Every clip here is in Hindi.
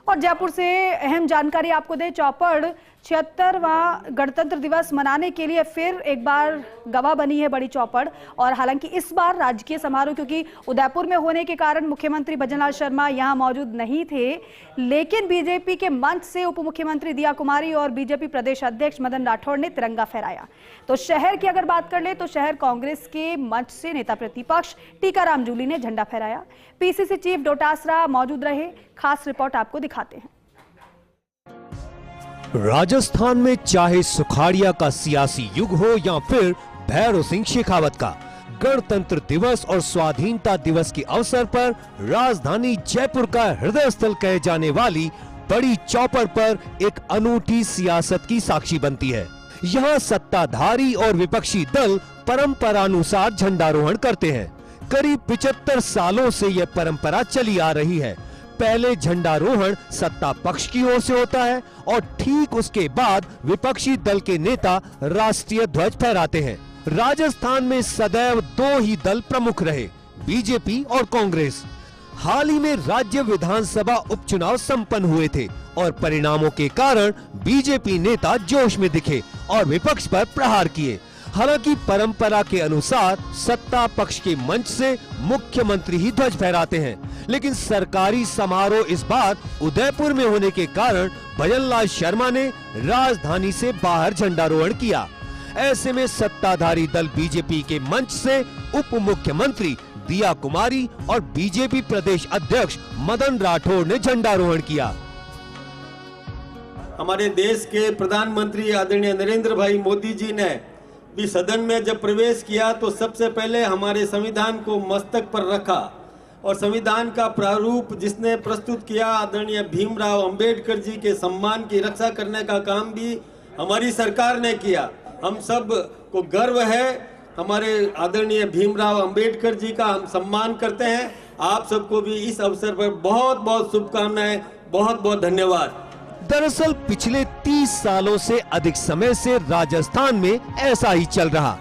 और जयपुर से अहम जानकारी आपको दे, चौपड़ 76वां गणतंत्र दिवस मनाने के लिए फिर एक बार गवाह बनी है बड़ी चौपड़। और हालांकि इस बार राजकीय समारोह क्योंकि उदयपुर में होने के कारण मुख्यमंत्री भजनलाल शर्मा यहां मौजूद नहीं थे, लेकिन बीजेपी के मंच से उप मुख्यमंत्री दिया कुमारी और बीजेपी प्रदेश अध्यक्ष मदन राठौड़ ने तिरंगा फहराया। तो शहर की अगर बात कर ले तो शहर कांग्रेस के मंच से नेता प्रतिपक्ष टीकाराम जूली ने झंडा फहराया। पीसीसी चीफ डोटासरा मौजूद रहे, खास रिपोर्ट आपको दिखाते हैं। राजस्थान में चाहे सुखाड़िया का सियासी युग हो या फिर भैरव सिंह शेखावत का, गणतंत्र दिवस और स्वाधीनता दिवस के अवसर पर राजधानी जयपुर का हृदय स्थल कहे जाने वाली बड़ी चौपड़ पर एक अनूठी सियासत की साक्षी बनती है। यहाँ सत्ताधारी और विपक्षी दल परंपरानुसार झंडारोहण करते हैं। करीब 75 सालों से यह परंपरा चली आ रही है। पहले झंडारोहण सत्ता पक्ष की ओर से होता है और ठीक उसके बाद विपक्षी दल के नेता राष्ट्रीय ध्वज फहराते हैं। राजस्थान में सदैव दो ही दल प्रमुख रहे, बीजेपी और कांग्रेस। हाल ही में राज्य विधानसभा उपचुनाव संपन्न हुए थे और परिणामों के कारण बीजेपी नेता जोश में दिखे और विपक्ष पर प्रहार किए। हालांकि परंपरा के अनुसार सत्ता पक्ष के मंच से मुख्यमंत्री ही ध्वज फहराते हैं, लेकिन सरकारी समारोह इस बार उदयपुर में होने के कारण भजनलाल शर्मा ने राजधानी से बाहर झंडारोहण किया। ऐसे में सत्ताधारी दल बीजेपी के मंच से उप मुख्यमंत्री दिया कुमारी और बीजेपी प्रदेश अध्यक्ष मदन राठौड़ ने झंडारोहण किया। हमारे देश के प्रधानमंत्री आदरणीय नरेंद्र भाई मोदी जी ने भी सदन में जब प्रवेश किया तो सबसे पहले हमारे संविधान को मस्तक पर रखा और संविधान का प्रारूप जिसने प्रस्तुत किया आदरणीय भीमराव अंबेडकर जी के सम्मान की रक्षा करने का काम भी हमारी सरकार ने किया। हम सब को गर्व है, हमारे आदरणीय भीमराव अंबेडकर जी का हम सम्मान करते हैं। आप सबको भी इस अवसर पर बहुत बहुत शुभकामनाएं, बहुत बहुत धन्यवाद। दरअसल पिछले 30 सालों से अधिक समय से राजस्थान में ऐसा ही चल रहा।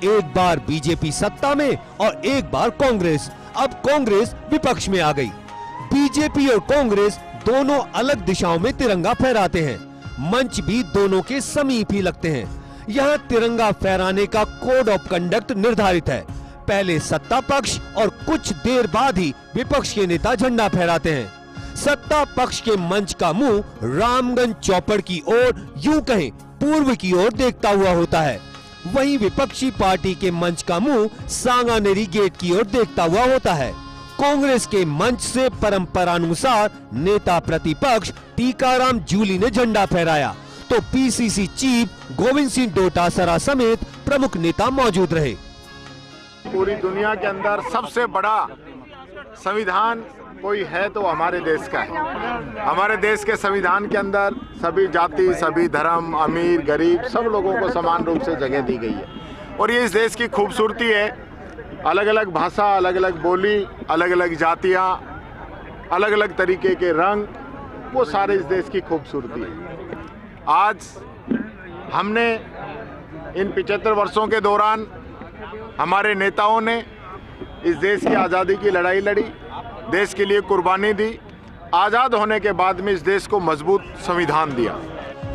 एक बार बीजेपी सत्ता में और एक बार कांग्रेस। अब कांग्रेस विपक्ष में आ गई। बीजेपी और कांग्रेस दोनों अलग दिशाओं में तिरंगा फहराते हैं। मंच भी दोनों के समीप ही लगते हैं। यहाँ तिरंगा फहराने का कोड ऑफ कंडक्ट निर्धारित है। पहले सत्ता पक्ष और कुछ देर बाद ही विपक्ष के नेता झंडा फहराते हैं। सत्ता पक्ष के मंच का मुंह रामगंज चौपड़ की ओर, यूं कहें पूर्व की ओर देखता हुआ होता है। वहीं विपक्षी पार्टी के मंच का मुंह सांगानेरी गेट की ओर देखता हुआ होता है। कांग्रेस के मंच से परंपरानुसार नेता प्रतिपक्ष टीकाराम जूली ने झंडा फहराया, तो पीसीसी चीफ गोविंद सिंह डोटासरा समेत प्रमुख नेता मौजूद रहे। पूरी दुनिया के अंदर सबसे बड़ा संविधान कोई है तो हमारे देश का है। हमारे देश के संविधान के अंदर सभी जाति, सभी धर्म, अमीर गरीब सब लोगों को समान रूप से जगह दी गई है और ये इस देश की खूबसूरती है। अलग अलग भाषा, अलग अलग बोली, अलग अलग जातियाँ, अलग अलग तरीके के रंग, वो सारे इस देश की खूबसूरती है। आज हमने इन 75 वर्षों के दौरान हमारे नेताओं ने इस देश की आज़ादी की लड़ाई लड़ी, देश के लिए कुर्बानी दी। आजाद होने के बाद में इस देश को मजबूत संविधान दिया।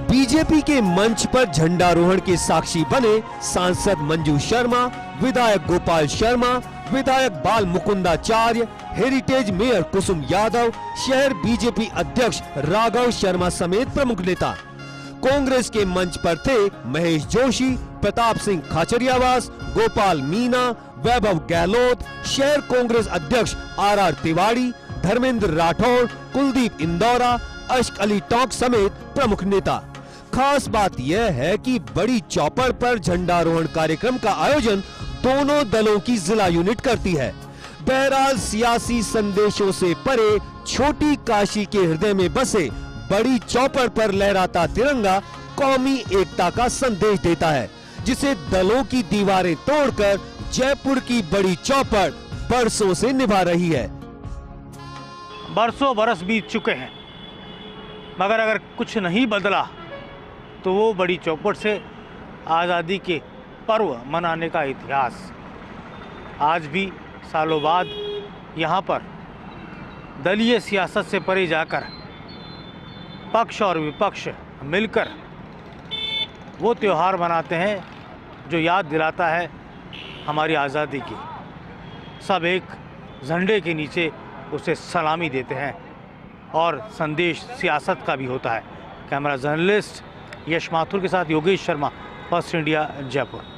बीजेपी के मंच पर झंडारोहण के साक्षी बने सांसद मंजू शर्मा, विधायक गोपाल शर्मा, विधायक बाल मुकुंदाचार्य, हेरिटेज मेयर कुसुम यादव, शहर बीजेपी अध्यक्ष राघव शर्मा समेत प्रमुख नेता। कांग्रेस के मंच पर थे महेश जोशी, प्रताप सिंह खाचरियावास, गोपाल मीना, वैभव गहलोत, शहर कांग्रेस अध्यक्ष आर तिवारी, धर्मेंद्र राठौड़, कुलदीप इंदौरा, अश्क अली टोंक समेत प्रमुख नेता। खास बात यह है कि बड़ी चौपड़ पर झंडारोहण कार्यक्रम का आयोजन दोनों दलों की जिला यूनिट करती है। बहरहाल सियासी संदेशों से परे छोटी काशी के हृदय में बसे बड़ी चौपड़ पर लहराता तिरंगा कौमी एकता का संदेश देता है, जिसे दलों की दीवारें तोड़कर जयपुर की बड़ी चौपड़ बरसों से निभा रही है। बरसों बरस बीत चुके हैं, मगर अगर कुछ नहीं बदला तो वो बड़ी चौपड़ से आज़ादी के पर्व मनाने का इतिहास आज भी सालों बाद यहाँ पर दलीय सियासत से परे जाकर पक्ष और विपक्ष मिलकर वो त्यौहार मनाते हैं जो याद दिलाता है हमारी आज़ादी की। सब एक झंडे के नीचे उसे सलामी देते हैं और संदेश सियासत का भी होता है। कैमरा जर्नलिस्ट यश माथुर के साथ योगेश शर्मा, फर्स्ट इंडिया, जयपुर।